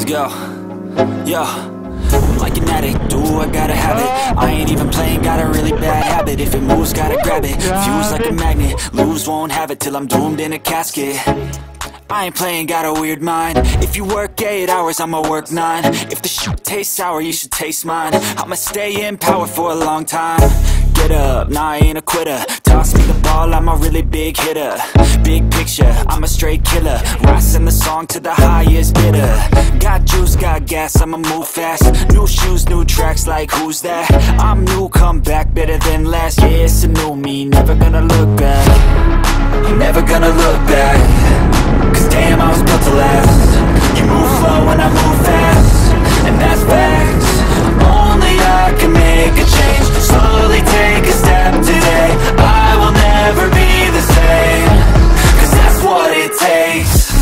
Yo, yo, I'm like an addict, do I gotta have it. I ain't even playing, got a really bad habit. If it moves, gotta grab it. Fuse like a magnet, lose, won't have it till I'm doomed in a casket. I ain't playing, got a weird mind. If you work 8 hours, I'ma work 9. If the shit tastes sour, you should taste mine. I'ma stay in power for a long time. Get up, nah, I ain't a quitter. Toss me the ball, I'm a really big hitter. Big picture, I'm a straight killer. Rising the song to the highest bidder. Got juice, got gas, I'ma move fast. New shoes, new tracks, like who's that? I'm new, come back, better than last. Yeah, it's a new me, never gonna look back. I'm never gonna look back. Cause damn, I was built to last. You move slow and I move fast, and that's facts. Only I can make a change. Slowly take a step today. I will never be the same. Cause that's what it takes.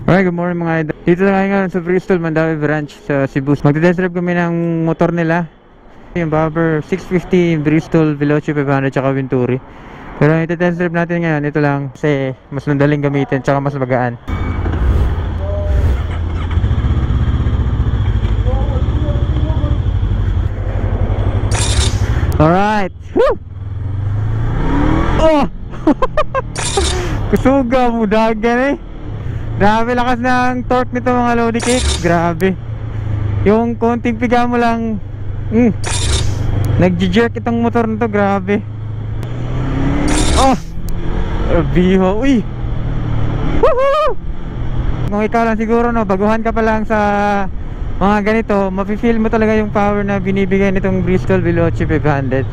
Alright, good morning mga idol. Dito na kayo ngayon sa Bristol, Mandawi Branch sa Cebu. Magte-test drive kami ng motor nila. Yung Bobber 650 Bristol Veloce 500 tsaka Venturi. Pero yung test drive natin ngayon, ito lang kasi mas madaling gamitin tsaka mas magaan. Alright! Woo! Oh! Kusuga mo dagan eh. Grabe lakas ng torque nito mga Lodi Cake. Grabe. Yung konting piga mo lang nag-jerk itong motor na to. Grabe. Oh! Biho. Uy! Woohoo! Kung ikaw lang siguro no, baguhan ka pa lang sa mga ganito, mafe-feel mo talaga yung power na binibigay nitong Bristol Veloce 500.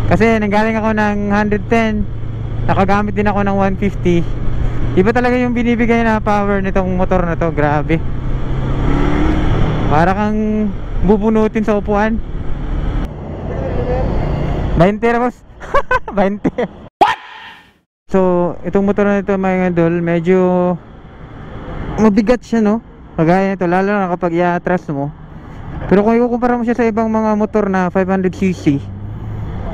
Kasi nanggaling ako ng 110, nakagamit din ako ng 150. Iba talaga yung binibigay na power nitong motor na to. Grabe. Para kang bubunutin sa upuan. 20 na boss. 20. What? So itong motor na ito mga idol, medyo mabigat siya no. Kagaya nito, lalo na kapag i-atras mo. Pero kung ikukumpara mo siya sa ibang mga motor na 500cc,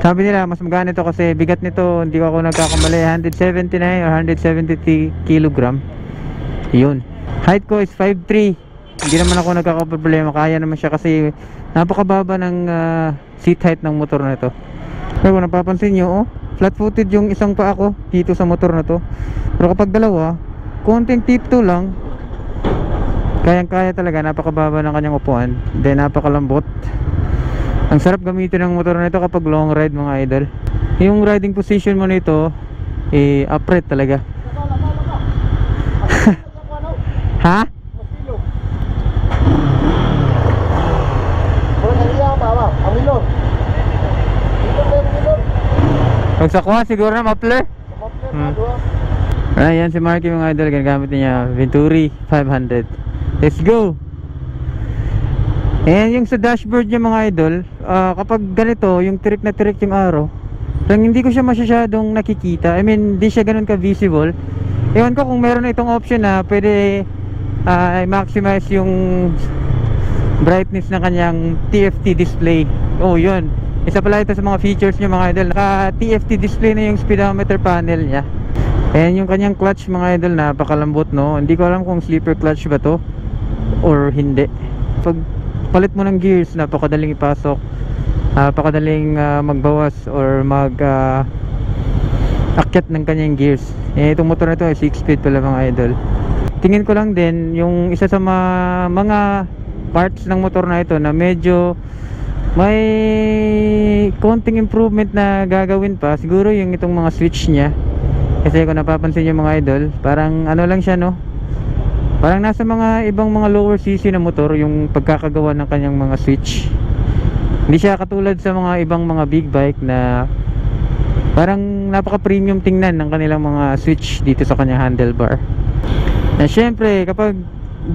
sabi nila mas magaan ito kasi bigat nito, hindi ako nagkakamali, 179 or 173 kg. Yun. Height ko is 5'3". Hindi naman ako nagkakaproblema, kaya naman siya kasi napakababa ng seat height ng motor na ito. Pero kung napapansin nyo, flat footed yung isang paa ko dito sa motor na to. Pero kapag dalawa, konting tiptoe lang, kayang-kaya talaga, napakababa ng kanyang upuan. Then napakalambot. Ang sarap gamitin ng motor na ito kapag long ride mga idol. Yung riding position mo nito upright talaga. Ha? Pag sa kuha siguro na muffler. Ayan si Marky mga idol, ginagamit niya Venturi 500. Let's go. And yung sa dashboard niya mga idol, kapag ganito, yung tirik na tirik yung araw, lang hindi ko siya masyadong nakikita. I mean, hindi siya ganun ka visible. Ewan ko kung meron na itong option na pwede i-maximize yung brightness ng kanyang TFT display. Oh yun, isa pala ito sa mga features niya mga idol. Naka TFT display na yung speedometer panel niya. And yung kanyang clutch mga idol, napakalambot no. Hindi ko alam kung sleeper clutch ba to or hindi. Pag palit mo ng gears, napakadaling ipasok, napakadaling magbawas or akyat ng kanyang gears. Itong motor na ito ay 6 speed pala mga idol. Tingin ko lang din yung isa sa mga parts ng motor na ito na medyo may konting improvement na gagawin pa, siguro yung itong mga switch nya. Kasi kung napapansin nyo mga idol, parang ano lang siya no, parang nasa mga ibang mga lower cc na motor yung pagkakagawa ng kanyang mga switch. Hindi siya katulad sa mga ibang mga big bike na parang napaka premium tingnan ng kanilang mga switch dito sa kanyang handlebar. Na syempre kapag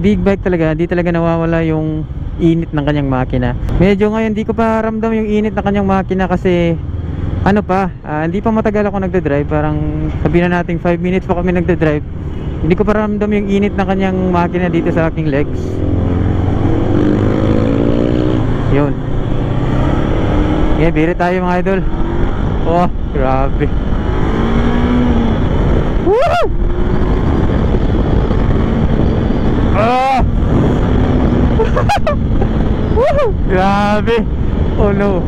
big bike talaga, di talaga nawawala yung init ng kanyang makina. Medyo ngayon di ko pa ramdam yung init ng kanyang makina kasi ano pa, hindi pa matagal ako nagdadrive. Parang sabihin na natin 5 minutes pa kami nagdadrive. Hindi ko pa ramdam yung init ng kanyang makina dito sa aking legs. Yun. Biri tayo mga idol. Oh, grabe. Woo! Ah! Grabe. Oh no.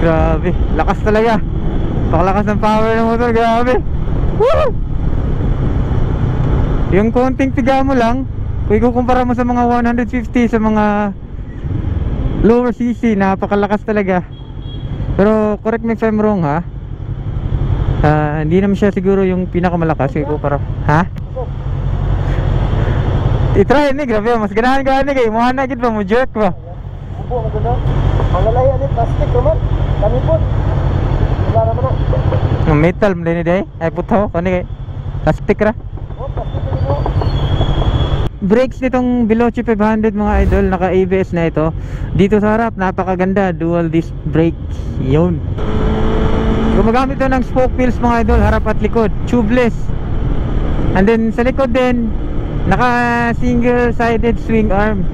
Grabe, lakas talaga. Pakalakas ng power ng motor, grabe. Woo! Yung konting piga mo lang, kung ikukumpara mo sa mga 150, sa mga lower cc, napakalakas talaga. Pero correct me if I'm wrong ha. Hindi naman siya siguro yung pinakamalakas ikukumpara. Ha? I-try ni, grabe, mas ganahan ka ni kay mo hanagid pa mo jerk ba. Upo mo gano'n. Pangalaya ni plastic naman. Kami po. Wala naman na. Metal mo din day. Ay puto ko ni plastic ra. Oh, plastic din mo. Brakes nitong Veloce 500 mga idol, naka ABS na ito. Dito sa harap napakaganda, dual disc brake. Yun. Gumagamit ito ng spoke wheels mga idol, harap at likod, tubeless. And then sa likod din, naka single sided swing arm.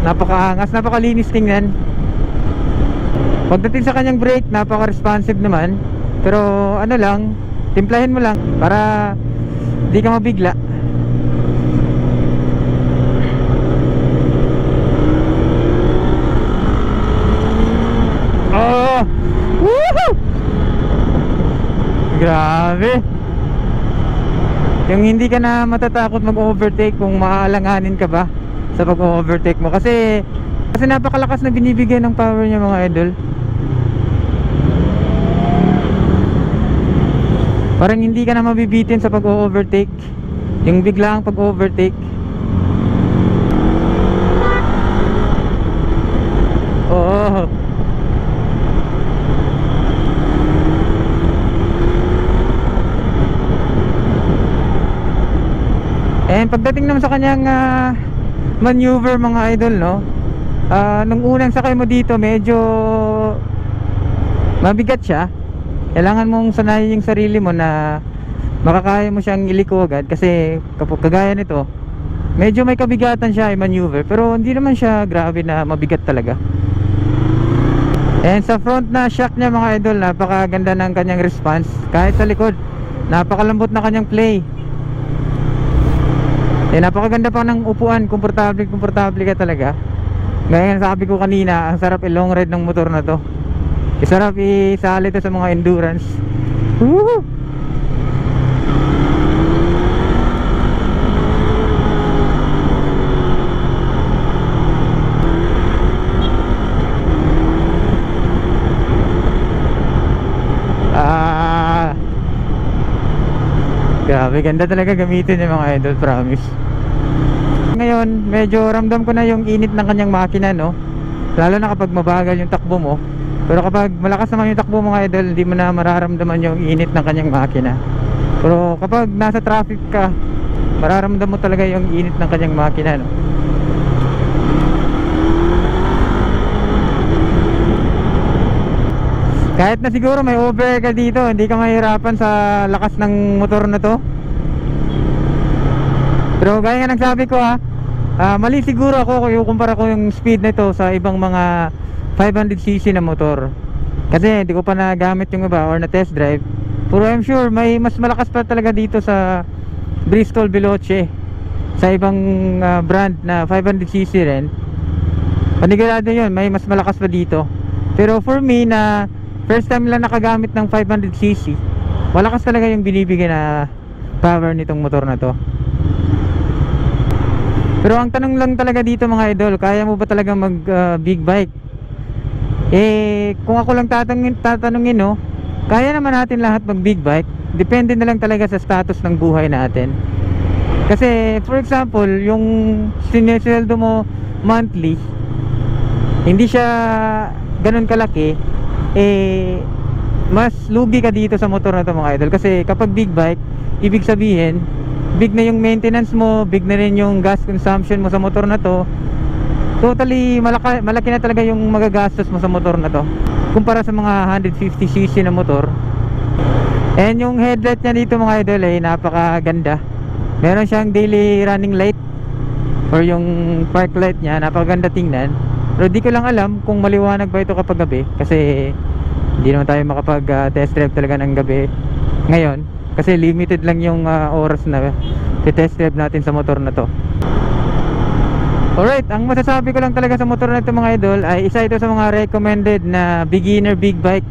Napakaangas, napakalinis tingnan. Pagdating sa kanyang brake, napaka-responsive naman. Pero ano lang, timplahin mo lang para di ka mabigla. Oh! Woohoo! Grabe. Yung hindi ka na matatakot mag-overtake kung maaalanganin ka ba sa pag-overtake mo, kasi napakalakas na binibigay ng power niya mga idol. Parang hindi ka na mabibitin sa pag-overtake, yung biglaang pag-overtake. Oo. And pagdating naman sa kanyang maneuver mga idol, no, nung unang sakay mo dito medyo mabigat siya. Kailangan mong sanayin yung sarili mo na makakaya mo siyang iliko agad, kasi kapag kagaya nito medyo may kabigatan siya yung maneuver, pero hindi naman siya grabe na mabigat talaga. And sa front na shock niya mga idol, napakaganda ng kanyang response. Kahit sa likod, napakalambot na kanyang play. Napakaganda pa ng upuan, komportable ka talaga. Gaya nga sabi ko kanina, ang sarap i-long ride ng motor na to. Sarap isali ito sa mga endurance. Woohoo! Grabe, ganda talaga gamitin yung mga idol, promise. Ngayon, medyo ramdam ko na yung init ng kanyang makina, no? Lalo na kapag mabagal yung takbo mo. Pero kapag malakas naman yung takbo mga idol, hindi mo na mararamdaman yung init ng kanyang makina. Pero kapag nasa traffic ka, mararamdam mo talaga yung init ng kanyang makina, no? Kahit na siguro may over ka dito, hindi ka mahirapan sa lakas ng motor na to. Pero gaya nga ng sabi ko mali siguro ako kung ikukumpara ko yung speed nito sa ibang mga 500cc na motor. Kasi hindi ko pa nagamit yung iba or na test drive. Pero I'm sure may mas malakas pa talaga dito sa Bristol Veloce, sa ibang brand na 500cc rin. Panigurado yun, may mas malakas pa dito. Pero for me na first time lang nakagamit ng 500cc, malakas talaga yung binibigay na power nitong motor na to. Pero ang tanong lang talaga dito mga idol, kaya mo ba talaga mag big bike? Kung ako lang tatanungin, no, kaya naman natin lahat mag big bike. Depende na lang talaga sa status ng buhay natin. Kasi for example, yung sinesweldo mo monthly, hindi siya ganun kalaki, mas lugi ka dito sa motor na to mga idol. Kasi kapag big bike, ibig sabihin big na yung maintenance mo, big na rin yung gas consumption mo sa motor na to. Totally malaki na talaga yung magagastos mo sa motor na to kumpara sa mga 150cc na motor. And yung headlight niya dito mga idol ay napakaganda. Meron siyang daily running light or yung park light niya, napakaganda tingnan. Pero di ko lang alam kung maliwanag ba ito kapag gabi, kasi hindi naman tayo makapag test drive talaga ng gabi ngayon, kasi limited lang yung oras na test drive natin sa motor na to. Alright, ang masasabi ko lang talaga sa motor na ito mga idol ay isa ito sa mga recommended na beginner big bike.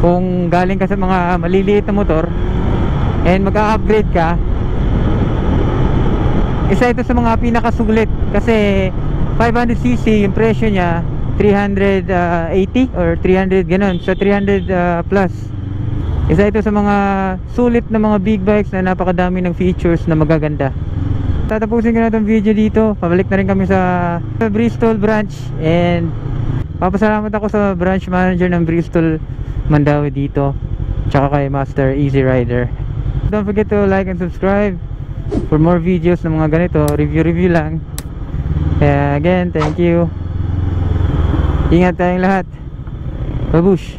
Kung galing ka sa mga maliliit na motor and mag-upgrade ka, isa ito sa mga pinakasulit kasi 500cc yung presyo niya 380 or 300 ganun, so 300 plus. Isa ito sa mga sulit na mga big bikes na napakadami ng features na magaganda. Tatapusin ko na itong video dito. Pabalik na rin kami sa Bristol branch and papasalamat ako sa branch manager ng Bristol Mandawi dito, tsaka kay Master Easy Rider. Don't forget to like and subscribe for more videos ng mga ganito, review lang. Kaya again, thank you. Ingat tayong lahat. Babush.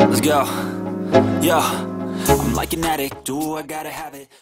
Let's go. Yeah, I'm like an addict. Do I gotta have it?